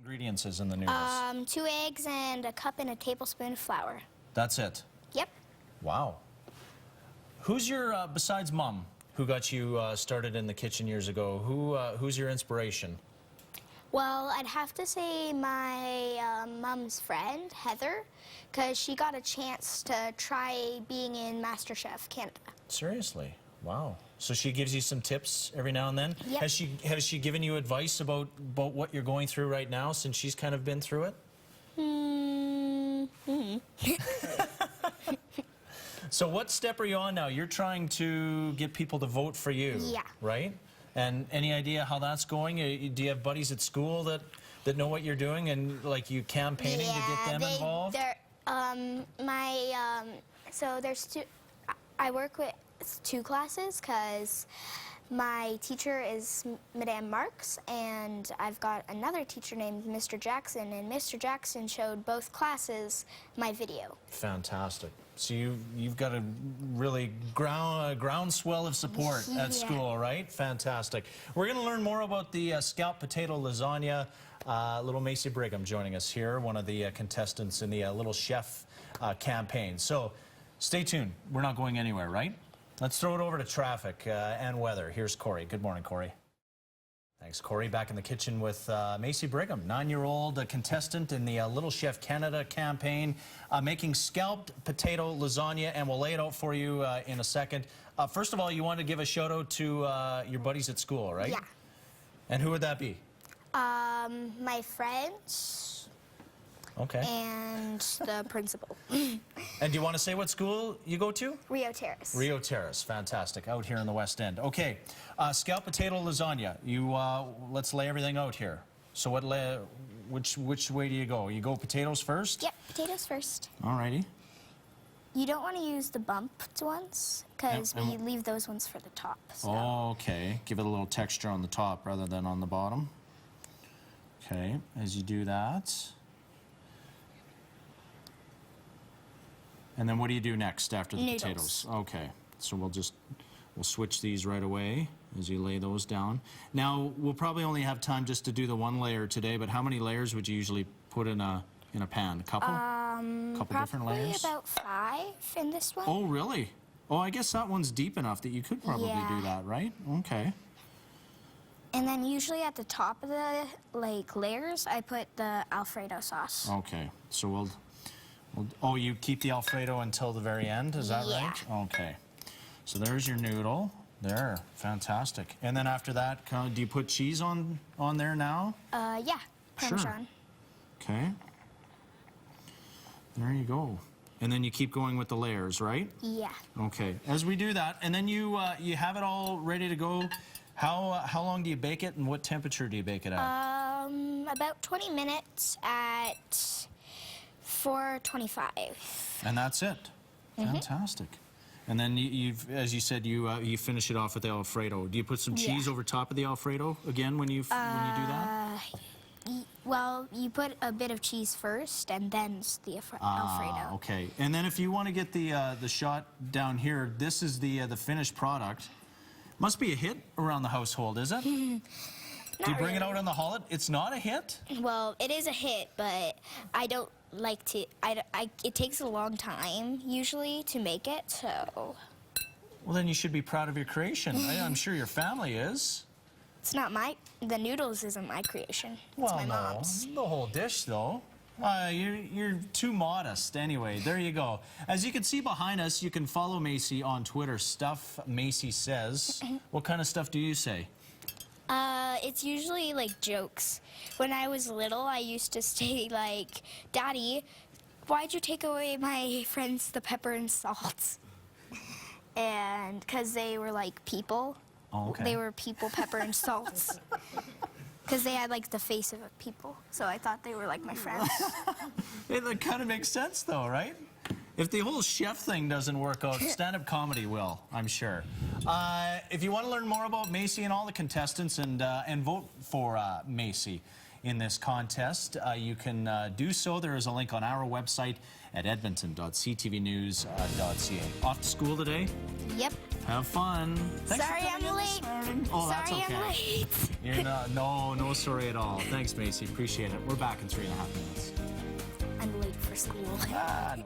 ingredients is in the noodles? 2 eggs and a cup and a tablespoon of flour. That's it? Yep. Wow. Who's your, besides Mom, who got you started in the kitchen years ago, who's your inspiration? Well, I'd have to say my mom's friend, Heather, because she got a chance to try being in MasterChef Canada. Seriously? Wow. So she gives you some tips every now and then? Yep. Has she given you advice about what you're going through right now since she's kind of been through it? So what step are you on now? You're trying to get people to vote for you, Yeah. right? And any idea how that's going? Do you have buddies at school that know what you're doing and like you campaigning to get them involved? So there's two. I work with 2 classes because my teacher is Madame Marks, and I've got another teacher named Mr. Jackson, and Mr. Jackson showed both classes my video. Fantastic. So you've got a really groundswell of support at school, right? Fantastic. We're going to learn more about the scalloped potato lasagna. Little Maci Brigham joining us here, one of the contestants in the Little Chef campaign. So stay tuned. We're not going anywhere, right? Let's throw it over to traffic and weather. Here's Corey. Good morning, Corey. Thanks, Corey. Back in the kitchen with Maci Brigham, 9-year-old contestant in the Little Chef Canada campaign, making scalloped potato lasagna, and we'll lay it out for you in a second. First of all, you want to give a shout out to your buddies at school, right? Yeah. And who would that be? My friends. Okay. And the principal. And do you want to say what school you go to? Rio Terrace. Rio Terrace, fantastic, out here in the West End. Okay, scalloped potato lasagna. Let's lay everything out here. So which way do you go? You go potatoes first? Yep, potatoes first. Alrighty. You don't want to use the bumped ones because we leave those ones for the top. So. Okay, give it a little texture on the top rather than on the bottom. Okay, as you do that. And then what do you do next after the potatoes? Okay, so we'll switch these right away as you lay those down. Now, we'll probably only have time just to do the 1 layer today, but how many layers would you usually put in a pan? A couple? Couple different layers? Probably about 5 in this one. Oh, really? Oh, I guess that one's deep enough that you could probably do that, right? Okay. And then usually at the top of the layers, I put the Alfredo sauce. Okay, so oh, you keep the Alfredo until the very end, is that right? Okay. So there's your noodle. There, fantastic. And then after that, do you put cheese on there now? Yeah, Parmesan. Sure. Okay. There you go. And then you keep going with the layers, right? Yeah. Okay. As we do that, and then you have it all ready to go. How long do you bake it, and what temperature do you bake it at? About 20 minutes at 425. And that's it. Fantastic. And then as you said, you finish it off with the Alfredo. Do you put some cheese over top of the Alfredo again when you do that? Well, you put a bit of cheese first, and then the Alfredo. Okay. And then if you want to get the shot down here, this is the finished product. Must be a hit around the household, is it? Do you bring it out on the holiday? It's not a hit? Well, it is a hit, but I don't like to. It takes a long time usually to make it, so. Well, then you should be proud of your creation. I'm sure your family is. It's not the noodles isn't my creation. It's Well, my mom's. The whole dish, though. You're too modest. Anyway, there you go. As you can see behind us, you can follow Maci on Twitter. Stuff Maci says. What kind of stuff do you say? It's usually like jokes. When I was little, I used to say like, "Daddy, why'd you take away my friends the pepper and salt?" And because they were like people. Oh, okay. They were people, pepper and salt. Because they had like the face of a people, so I thought they were like my friends. It kind of makes sense, though, right? If the whole chef thing doesn't work out, stand-up comedy will, I'm sure. If you want to learn more about Maci and all the contestants and vote for Maci, in this contest, you can do so. There is a link on our website at edmonton.ctvnews.ca. Off to school today? Yep. Have fun. Thanks Sorry for I'm coming in late. this morning. Oh, that's Sorry okay. I'm late. You're not, no sorry at all. Thanks, Maci. Appreciate it. We're back in 3.5 minutes. I'm late for school. No.